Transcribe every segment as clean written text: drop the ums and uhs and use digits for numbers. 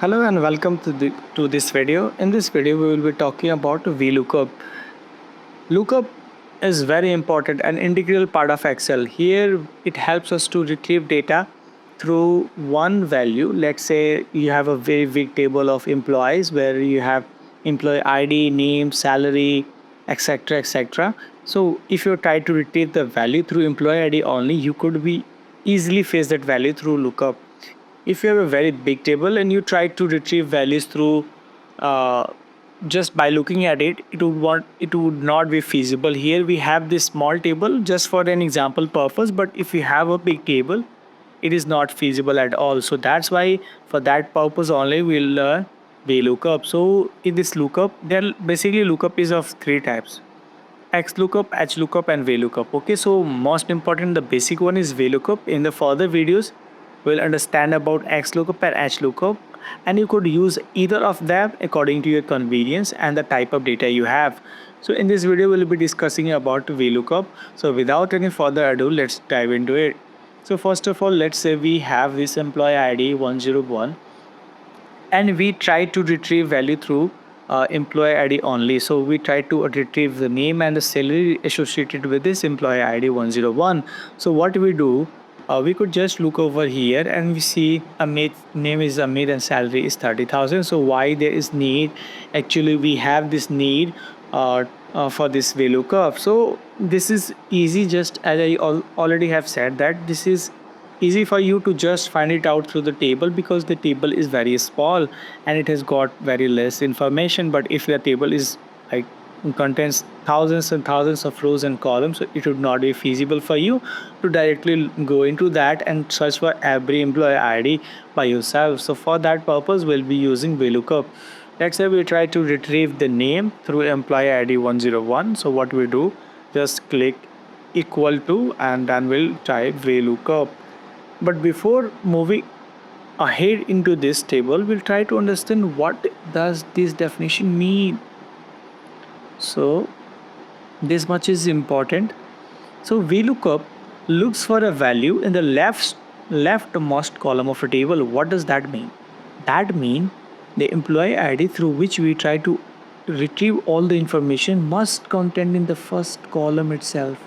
Hello and welcome to this video. In this video, we will be talking about VLOOKUP. Lookup is very important and integral part of Excel. Here, it helps us to retrieve data through one value. Let's say you have a very big table of employees where you have employee ID, name, salary, etc. etc. So if you try to retrieve the value through employee ID only, you could be easily face that value through lookup. If you have a very big table and you try to retrieve values through uh, just by looking at it, it would not be feasible. Here we have this small table just for an example purpose, but if you have a big table, it is not feasible at all. So that's why for that purpose only we'll learn VLOOKUP. So in this lookup, there basically lookup is of three types: XLOOKUP, HLOOKUP, and VLOOKUP. Okay, so most important, the basic one is VLOOKUP. In the further videos, we'll understand about XLOOKUP and HLOOKUP, and you could use either of them according to your convenience and the type of data you have. So in this video, we'll be discussing about VLOOKUP. So without any further ado, let's dive into it. So first of all, let's say we have this employee ID 101 and we try to retrieve value through employee ID only. So we try to retrieve the name and the salary associated with this employee ID 101. So what we do, we could just look over here and we see Amit, name is Amit and salary is 30,000. So why there is need? Actually, we have this need for this VLOOKUP. So this is easy, just as I already have said that this is easy for you to just find it out through the table because the table is very small and it has got very less information. But if the table is like contains thousands and thousands of rows and columns, so it would not be feasible for you to directly go into that and search for every employee ID by yourself. So for that purpose, we'll be using VLOOKUP. Let's say we try to retrieve the name through employee ID 101. So what we do, just click equal to and then we'll type VLOOKUP. But before moving ahead into this table, we'll try to understand what does this definition mean. So this much is important. So VLOOKUP looks for a value in the leftmost column of a table. What does that mean? That means the employee ID through which we try to retrieve all the information must contain in the first column itself.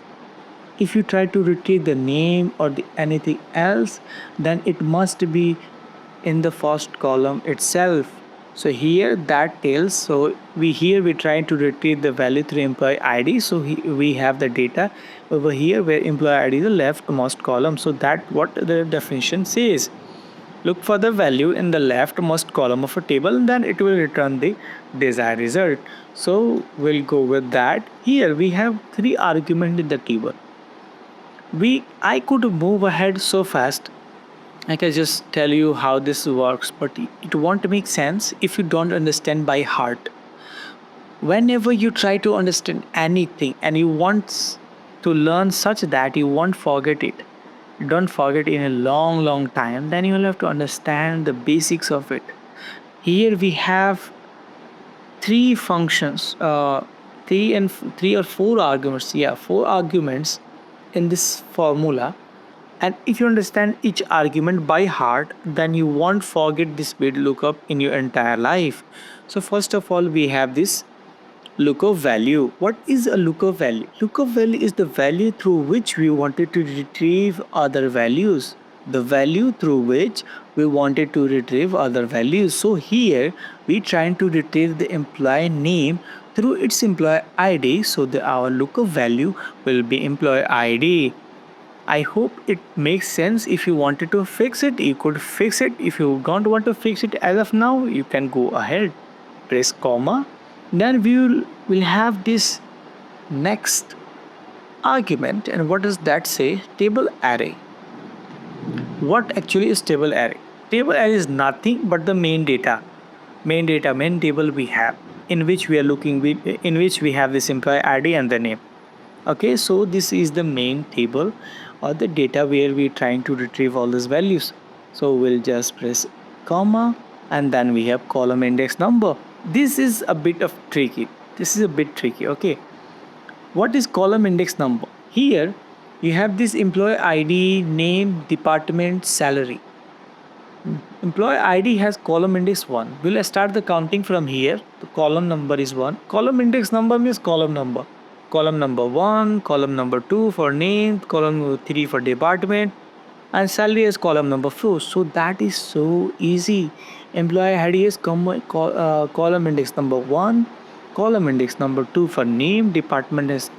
If you try to retrieve the name or anything else, then it must be in the first column itself. So here that tells, so we try to retrieve the value through employee ID. So we have the data over here where employee ID is the leftmost column. So that what the definition says. Look for the value in the leftmost column of a table, then it will return the desired result. So we'll go with that. Here we have three arguments in the table. I could move ahead so fast. I can just tell you how this works, but it won't make sense if you don't understand by heart. Whenever you try to understand anything and you want to learn such that you won't forget it, don't forget in a long time, then you will have to understand the basics of it. Here we have three functions, three or four arguments. Yeah, four arguments in this formula, and if you understand each argument by heart, then you won't forget this VLOOKUP in your entire life. So first of all, we have this lookup value. What is a lookup value? Lookup value is the value through which we wanted to retrieve other values. The value through which we wanted to retrieve other values. So here we trying to retrieve the employee name through its employee ID. So our lookup value will be employee ID. I hope it makes sense. If you wanted to fix it, you could fix it. If you don't want to fix it as of now, you can go ahead, press comma. Then will have this next argument. And what does that say? Table array. What actually is table array? Table array is nothing but the main table we have, in which we are looking, in which we have this employee ID and the name. Okay, so this is the main table or the data where we're trying to retrieve all these values. So we'll just press comma and then we have column index number. This is a bit tricky. Okay, what is column index number? Here you have this employee ID, name, department, salary. Employee ID has column index 1. We'll start the counting from here. The column number is 1. Column index number means column number. Column number 1, column number 2 for name, column number 3 for department, and salary is column number 4. So that is so easy. Employee ID is column index number 1, column index number 2 for name, department is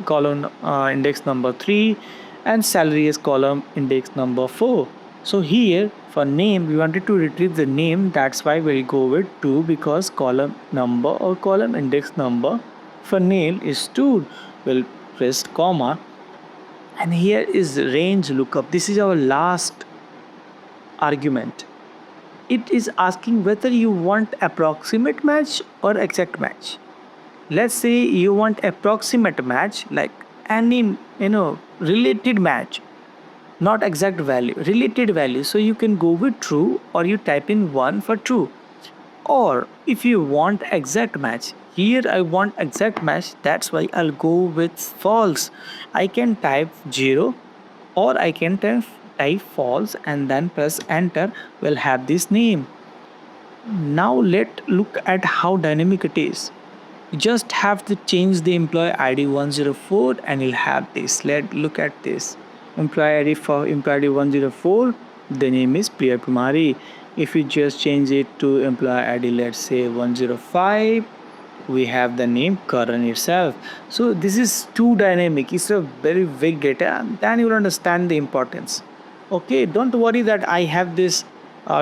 column index number 3, and salary is column index number 4. So here for name we wanted to retrieve the name, that's why we'll go with 2, because column number or column index number for name is 2. We'll press comma, and here is range lookup. This is our last argument. It is asking whether you want approximate match or exact match. Let's say you want approximate match, like any related match, not exact value, related value. So you can go with true, or you type in 1 for true. Or if you want exact match, here I want exact match, that's why I'll go with false. I can type 0, or I can type false and then press enter. We'll have this name. Now let's look at how dynamic it is. You just have to change the employee ID 104 and you'll have this. Let's look at this. Employee ID for employee ID 104, the name is Priya Kumari. If you just change it to employee ID, let's say 105, we have the name Karan itself. So this is too dynamic. It's a very big data. Then you'll understand the importance. Okay, don't worry that I have this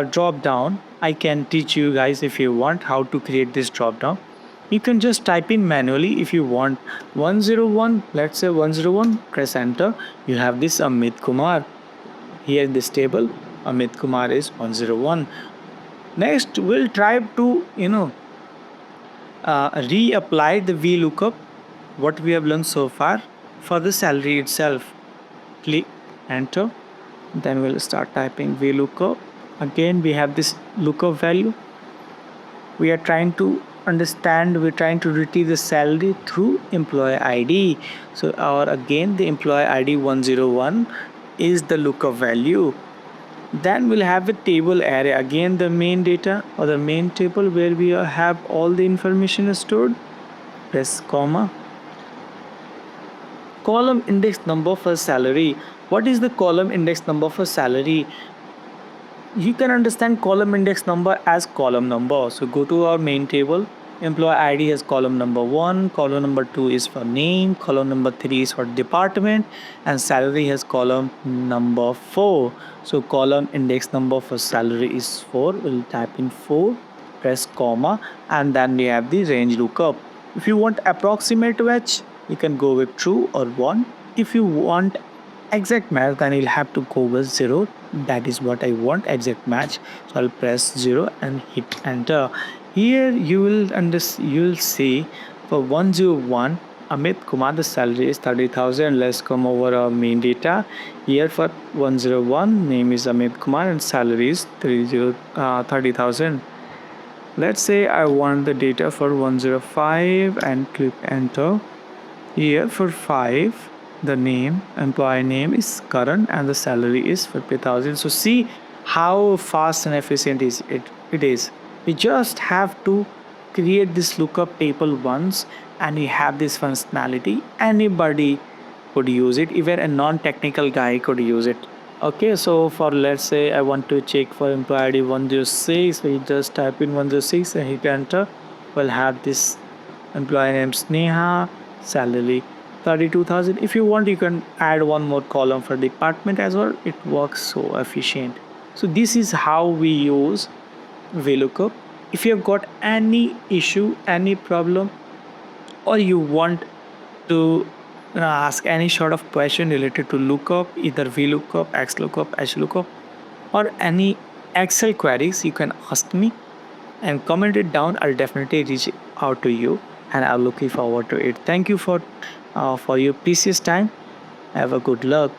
drop down. I can teach you guys if you want how to create this drop down. You can just type in manually if you want 101, let's say 101, press enter. You have this Amit Kumar. Here in this table, Amit Kumar is 101. Next, we'll try to reapply the Vlookup, what we have learned so far, for the salary itself. Click enter. Then we'll start typing Vlookup. Again, we have this lookup value. We are trying to understand, we're trying to retrieve the salary through employee ID. So again the employee ID 101 is the lookup value. Then we'll have a table array, again the main data or the main table where we have all the information stored. Press comma. Column index number for salary. What is the column index number for salary? You can understand column index number as column number. So go to our main table. Employee ID has column number 1, column number 2 is for name, column number 3 is for department, and salary has column number 4. So column index number for salary is 4. We'll type in 4, press comma, and then we have the range lookup. If you want approximate match, you can go with true or 1. If you want exact match, then you'll have to go with 0. That is what I want, exact match. So I'll press 0 and hit enter. Here you will see for 101 Amit Kumar, the salary is 30,000. Let's come over our main data. Here for 101, name is Amit Kumar and salary is 30,000. Let's say I want the data for 105 and click enter. Here for 5, the name, employee name is Karan and the salary is 50,000. So see how fast and efficient it is. We just have to create this lookup table once and we have this functionality. Anybody could use it, even a non-technical guy could use it. Okay, so for let's say I want to check for employee ID 106, we just type in 106 and hit enter. We'll have this employee name Sneha, salary 32,000. If you want, you can add one more column for department as well. It works so efficient. So this is how we use Vlookup. If you have got any issue, any problem, or you want to ask any sort of question related to lookup, either Vlookup, XLOOKUP, HLOOKUP, or any Excel queries, you can ask me and comment it down. I'll definitely reach out to you and I'm looking forward to it. Thank you for your precious time. Have a good luck.